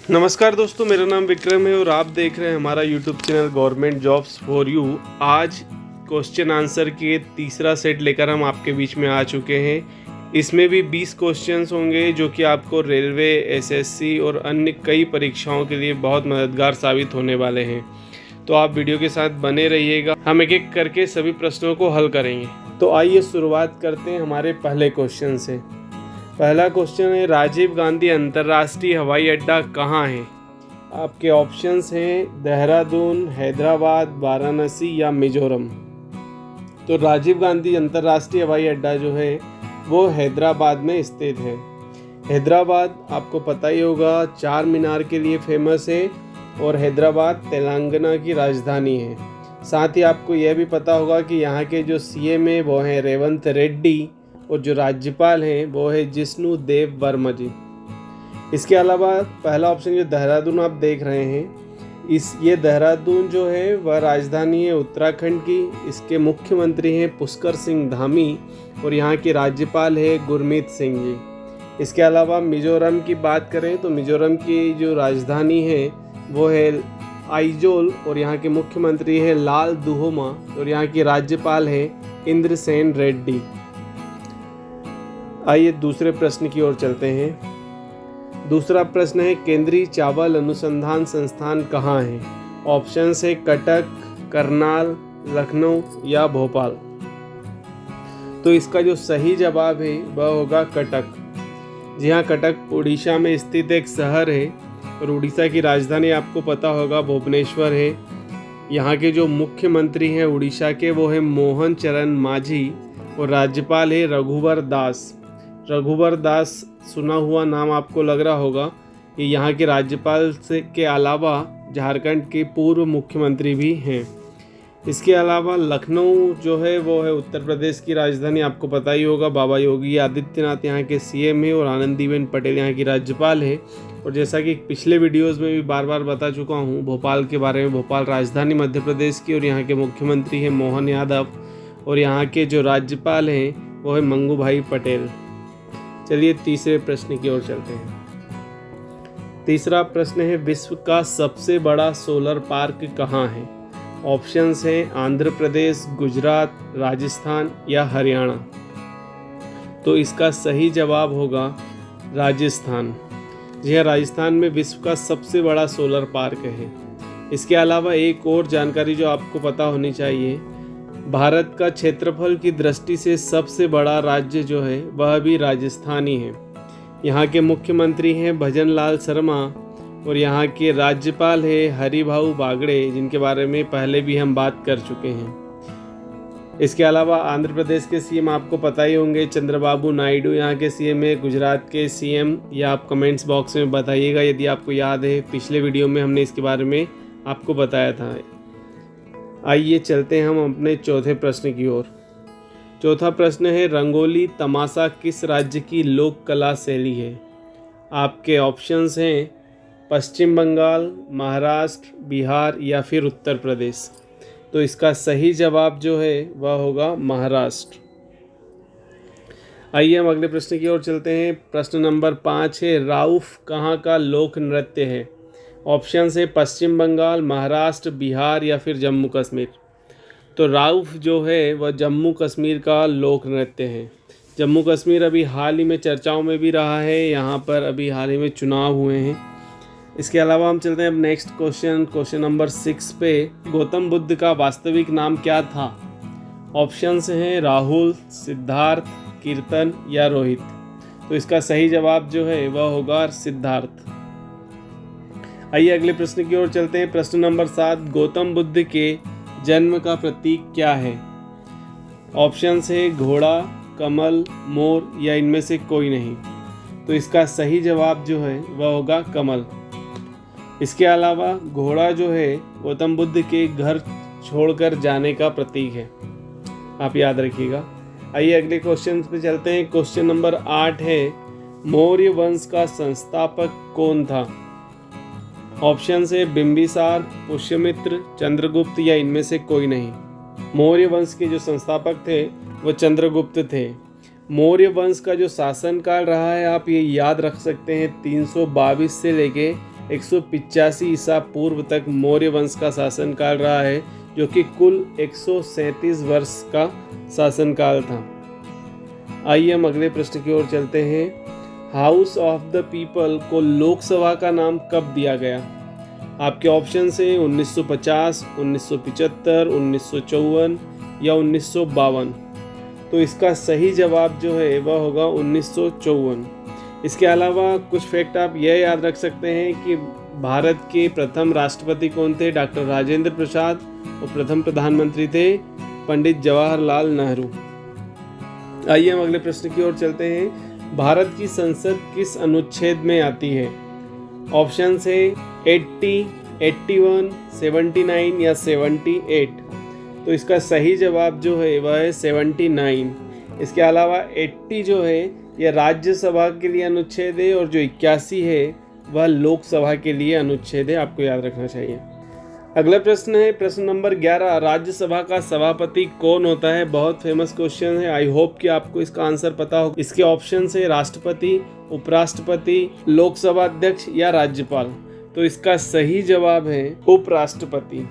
नमस्कार दोस्तों, मेरा नाम विक्रम है और आप देख रहे हैं हमारा YouTube channel government jobs for you. आज क्वेश्चन आंसर के तीसरा सेट लेकर हम आपके बीच में आ चुके हैं। इसमें भी 20 क्वेश्चंस होंगे जो कि आपको रेलवे, एसएससी और अन्य कई परीक्षाओं के लिए बहुत मददगार साबित होने वाले हैं। तो आप वीडियो के साथ बने रहिएगा, हम एक एक करके सभी प्रश्नों को हल करेंगे। तो आइए शुरुआत करते हैं हमारे पहले क्वेश्चन से। पहला क्वेश्चन है, राजीव गांधी अंतर्राष्ट्रीय हवाई अड्डा कहाँ है? आपके ऑप्शंस हैं देहरादून, हैदराबाद, वाराणसी या मिजोरम। तो राजीव गांधी अंतर्राष्ट्रीय हवाई अड्डा जो है वो हैदराबाद में स्थित है। हैदराबाद आपको पता ही होगा, चार मीनार के लिए फेमस है और हैदराबाद तेलंगाना की राजधानी है। साथ ही आपको यह भी पता होगा कि यहाँ के जो सीएम है वो हैं रेवंत रेड्डी और जो राज्यपाल हैं वो है जिष्णु देव वर्मा जी। इसके अलावा पहला ऑप्शन जो देहरादून आप देख रहे हैं, ये देहरादून जो है वह राजधानी है उत्तराखंड की। इसके मुख्यमंत्री हैं पुष्कर सिंह धामी और यहाँ के राज्यपाल है गुरमीत सिंह जी। इसके अलावा मिजोरम की बात करें तो मिजोरम की जो राजधानी है वो है आइजोल और यहाँ के मुख्यमंत्री है लाल दुहोमा और यहाँ के राज्यपाल है इंद्रसेन रेड्डी। आइए दूसरे प्रश्न की ओर चलते हैं। दूसरा प्रश्न है, केंद्रीय चावल अनुसंधान संस्थान कहाँ है? ऑप्शंस है कटक, करनाल, लखनऊ या भोपाल। तो इसका जो सही जवाब है वह होगा कटक। जी हाँ, कटक उड़ीसा में स्थित एक शहर है और उड़ीसा की राजधानी आपको पता होगा भुवनेश्वर है। यहाँ के जो मुख्यमंत्री हैं उड़ीसा के वो है मोहन चरण मांझी और राज्यपाल है रघुवर दास। रघुवर दास सुना हुआ नाम आपको लग रहा होगा। ये यहाँ के राज्यपाल से के अलावा झारखंड के पूर्व मुख्यमंत्री भी हैं। इसके अलावा लखनऊ जो है वो है उत्तर प्रदेश की राजधानी, आपको पता ही होगा। बाबा योगी आदित्यनाथ यहाँ के सीएम है और आनंदीबेन पटेल यहाँ की राज्यपाल है। और जैसा कि पिछले वीडियोज़ में भी बार बार बता चुका हूँ भोपाल के बारे में, भोपाल राजधानी मध्य प्रदेश की और यहाँ के मुख्यमंत्री हैं मोहन यादव और यहाँ के जो राज्यपाल हैं वो है मंगू भाई पटेल। चलिए तीसरे प्रश्न की ओर चलते हैं। तीसरा प्रश्न है, विश्व का सबसे बड़ा सोलर पार्क कहाँ है? ऑप्शंस हैं आंध्र प्रदेश, गुजरात, राजस्थान या हरियाणा। तो इसका सही जवाब होगा राजस्थान। जी हाँ, राजस्थान में विश्व का सबसे बड़ा सोलर पार्क है। इसके अलावा एक और जानकारी जो आपको पता होनी चाहिए, भारत का क्षेत्रफल की दृष्टि से सबसे बड़ा राज्य जो है वह भी राजस्थान ही है। यहाँ के मुख्यमंत्री हैं भजन लाल शर्मा और यहाँ के राज्यपाल है हरिभाऊ बागड़े, जिनके बारे में पहले भी हम बात कर चुके हैं। इसके अलावा आंध्र प्रदेश के सीएम आपको पता ही होंगे चंद्रबाबू नायडू यहाँ के सीएम है। गुजरात के सीएम या आप कमेंट्स बॉक्स में बताइएगा यदि आपको याद है, पिछले वीडियो में हमने इसके बारे में आपको बताया था। आइए चलते हैं हम अपने चौथे प्रश्न की ओर। चौथा प्रश्न है, रंगोली तमाशा किस राज्य की लोक कला शैली है? आपके ऑप्शंस हैं पश्चिम बंगाल, महाराष्ट्र, बिहार या फिर उत्तर प्रदेश। तो इसका सही जवाब जो है वह होगा महाराष्ट्र। आइए हम अगले प्रश्न की ओर चलते हैं। प्रश्न नंबर 5 है, राउफ कहाँ का लोक नृत्य है? ऑप्शन है पश्चिम बंगाल, महाराष्ट्र, बिहार या फिर जम्मू कश्मीर। तो राउफ जो है वह जम्मू कश्मीर का लोक नृत्य है। जम्मू कश्मीर अभी हाल ही में चर्चाओं में भी रहा है, यहाँ पर अभी हाल ही में चुनाव हुए हैं। इसके अलावा हम चलते हैं अब नेक्स्ट क्वेश्चन नंबर 6 पे। गौतम बुद्ध का वास्तविक नाम क्या था? ऑप्शंस हैं राहुल, सिद्धार्थ, कीर्तन या रोहित। तो इसका सही जवाब जो है वह होगा सिद्धार्थ। आइए अगले प्रश्न की ओर चलते हैं। प्रश्न नंबर 7, गौतम बुद्ध के जन्म का प्रतीक क्या है? ऑप्शंस है घोड़ा, कमल, मोर या इनमें से कोई नहीं। तो इसका सही जवाब जो है वह होगा कमल। इसके अलावा घोड़ा जो है गौतम बुद्ध के घर छोड़कर जाने का प्रतीक है, आप याद रखिएगा। आइए अगले क्वेश्चन पे चलते हैं। क्वेश्चन नंबर 8 है, मौर्य वंश का संस्थापक कौन था? ऑप्शन है बिंबिसार, पुष्यमित्र, चंद्रगुप्त या इनमें से कोई नहीं। मौर्य वंश के जो संस्थापक थे वो चंद्रगुप्त थे। मौर्य वंश का जो शासनकाल रहा है आप ये याद रख सकते हैं 322 से लेके 185 ईसा पूर्व तक मौर्य वंश का शासनकाल रहा है, जो कि कुल 137 वर्ष का शासनकाल था। आइए हम अगले प्रश्न की ओर चलते हैं। हाउस ऑफ द पीपल को लोकसभा का नाम कब दिया गया? आपके ऑप्शन हैं 1950, 1975, 1954 या 1952। तो इसका सही जवाब जो है वह होगा 1954। इसके अलावा कुछ फैक्ट आप यह याद रख सकते हैं कि भारत के प्रथम राष्ट्रपति कौन थे? डॉक्टर राजेंद्र प्रसाद। और प्रथम प्रधानमंत्री थे पंडित जवाहरलाल नेहरू। आइए हम अगले प्रश्न की ओर चलते हैं। भारत की संसद किस अनुच्छेद में आती है? ऑप्शन है 80, 81, 79 या 78। तो इसका सही जवाब जो है वह है 79। इसके अलावा 80 जो है यह राज्यसभा के लिए अनुच्छेद है और जो 81 है वह लोकसभा के लिए अनुच्छेद है, आपको याद रखना चाहिए। अगला प्रश्न है प्रश्न नंबर 11। राज्यसभा का सभापति कौन होता है? बहुत फेमस क्वेश्चन है, आई होप कि आपको इसका आंसर पता हो। इसके ऑप्शन है राष्ट्रपति, उपराष्ट्रपति, लोकसभा अध्यक्ष या राज्यपाल। तो इसका सही जवाब है उपराष्ट्रपति।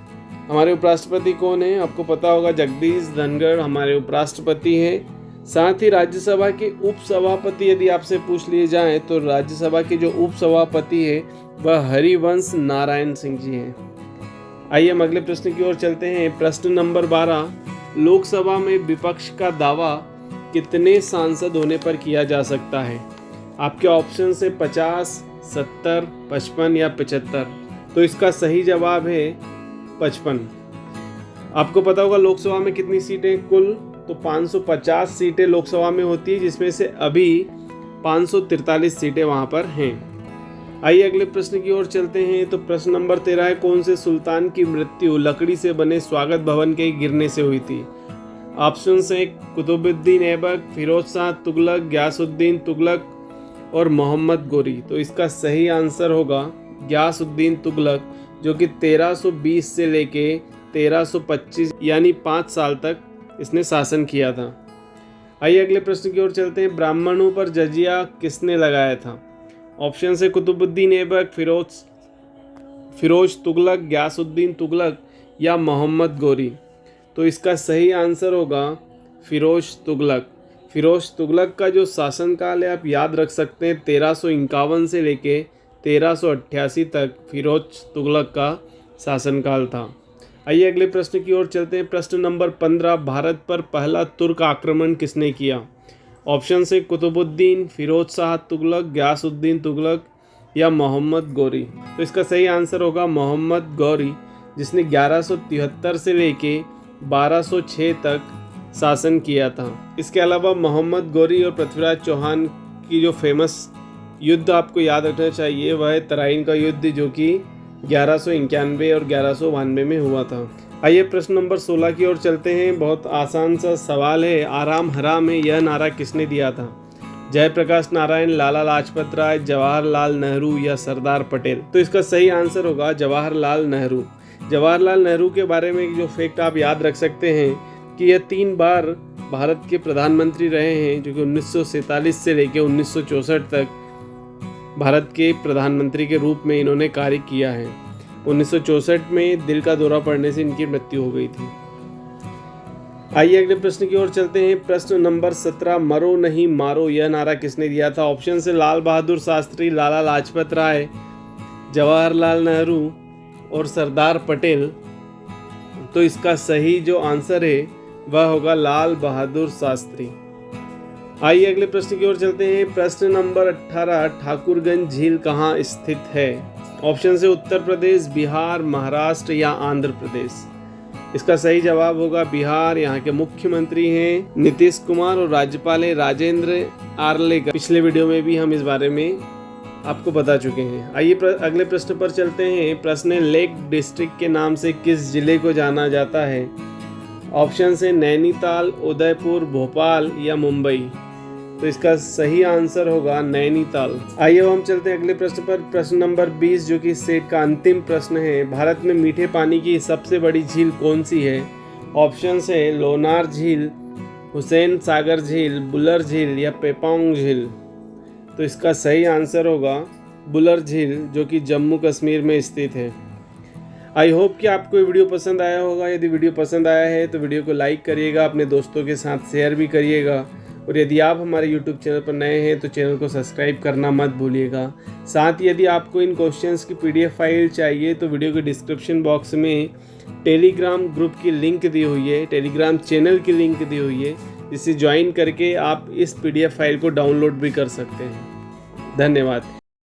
हमारे उपराष्ट्रपति कौन है? आपको पता होगा, जगदीश धनखड़ हमारे उपराष्ट्रपति हैं। साथ ही राज्यसभा के उपसभापति यदि आपसे पूछ लिए जाएं तो राज्यसभा के जो उपसभापति है वह हरिवंश नारायण सिंह जी हैं। आइए हम अगले प्रश्न की ओर चलते हैं। प्रश्न नंबर 12। लोकसभा में विपक्ष का दावा कितने सांसद होने पर किया जा सकता है? आपके ऑप्शन से 50, 70, 55 या 75। तो इसका सही जवाब है 55। आपको पता होगा लोकसभा में कितनी सीटें कुल? तो 550 सीटें लोकसभा में होती है, जिसमें से अभी 543 सीटें वहां पर हैं। आइए अगले प्रश्न की ओर चलते हैं। तो प्रश्न नंबर 13 है, कौन से सुल्तान की मृत्यु लकड़ी से बने स्वागत भवन के गिरने से हुई थी? ऑप्शन है कुतुबुद्दीन ऐबक, फिरोज शाह तुगलक, गयासुद्दीन तुगलक और मोहम्मद गोरी। तो इसका सही आंसर होगा गयासुद्दीन तुगलक, जो कि 1320 से लेके 1325 यानी 5 साल तक इसने शासन किया था। आइए अगले प्रश्न की ओर चलते हैं। ब्राह्मणों पर जजिया किसने लगाया था? ऑप्शन है कुतुबुद्दीन ऐबक, फिरोज तुगलक, गयासुद्दीन तुगलक या मोहम्मद गोरी। तो इसका सही आंसर होगा फिरोज तुगलक। फिरोज तुगलक का जो शासनकाल है आप याद रख सकते हैं, 1351 से लेके 1388 तक फिरोज तुगलक का शासनकाल था। आइए अगले प्रश्न की ओर चलते हैं। प्रश्न नंबर 15। भारत पर पहला तुर्क आक्रमण किसने किया? ऑप्शन है कुतुबुद्दीन, फिरोज शाह तुगलक, गयासुद्दीन तुगलक या मोहम्मद गोरी। तो इसका सही आंसर होगा मोहम्मद गोरी, जिसने 1173 से लेके 1206 तक शासन किया था। इसके अलावा मोहम्मद गोरी और पृथ्वीराज चौहान की जो फेमस युद्ध आपको याद रखना चाहिए वह है तराइन का युद्ध, जो कि 1191 और 1192 में हुआ था। आइए प्रश्न नंबर 16 की ओर चलते हैं। बहुत आसान सा सवाल है, आराम हराम है यह नारा किसने दिया था? जयप्रकाश नारायण, लाला लाजपत राय, जवाहरलाल नेहरू या सरदार पटेल। तो इसका सही आंसर होगा जवाहरलाल नेहरू। जवाहरलाल नेहरू के बारे में जो फैक्ट आप याद रख सकते हैं कि यह 3 बार भारत के प्रधानमंत्री रहे हैं, जो कि 1947 से लेकर 1964 तक भारत के प्रधानमंत्री के रूप में इन्होंने कार्य किया है। 1964 में दिल का दौरा पड़ने से इनकी मृत्यु हो गई थी। आइए अगले प्रश्न की ओर चलते हैं। प्रश्न नंबर 17। मरो नहीं मारो यह नारा किसने दिया था? ऑप्शन से लाल बहादुर शास्त्री, लाला लाजपत राय, जवाहरलाल नेहरू और सरदार पटेल। तो इसका सही जो आंसर है वह होगा लाल बहादुर शास्त्री। आइए अगले प्रश्न की ओर चलते हैं। प्रश्न नंबर 18। ठाकुरगंज झील कहाँ स्थित है? ऑप्शन से उत्तर प्रदेश, बिहार, महाराष्ट्र या आंध्र प्रदेश। इसका सही जवाब होगा बिहार। यहाँ के मुख्यमंत्री हैं नीतीश कुमार और राज्यपाल है राजेंद्र आर्लेकर। पिछले वीडियो में भी हम इस बारे में आपको बता चुके हैं। आइए अगले प्रश्न पर चलते हैं। प्रश्न है, लेक डिस्ट्रिक्ट के नाम से किस जिले को जाना जाता है? ऑप्शन है नैनीताल, उदयपुर, भोपाल या मुंबई। तो इसका सही आंसर होगा नैनीताल। आइए हम चलते हैं अगले प्रश्न पर। प्रश्न नंबर 20 जो कि सेट का अंतिम प्रश्न है। भारत में मीठे पानी की सबसे बड़ी झील कौन सी है? ऑप्शन है लोनार झील, हुसैन सागर झील, बुलर झील या पेपोंग झील। तो इसका सही आंसर होगा बुलर झील जो कि जम्मू कश्मीर में स्थित है। आई होप कि आपको ये वीडियो पसंद आया होगा। यदि वीडियो पसंद आया है तो वीडियो को लाइक करिएगा, अपने दोस्तों के साथ शेयर भी करिएगा, और यदि आप हमारे यूट्यूब चैनल पर नए हैं तो चैनल को सब्सक्राइब करना मत भूलिएगा। साथ ही यदि आपको इन क्वेश्चंस की PDF फाइल चाहिए तो वीडियो के डिस्क्रिप्शन बॉक्स में टेलीग्राम ग्रुप की लिंक दी हुई है, टेलीग्राम चैनल की लिंक दी हुई है, जिसे ज्वाइन करके आप इस PDF फाइल को डाउनलोड भी कर सकते हैं। धन्यवाद।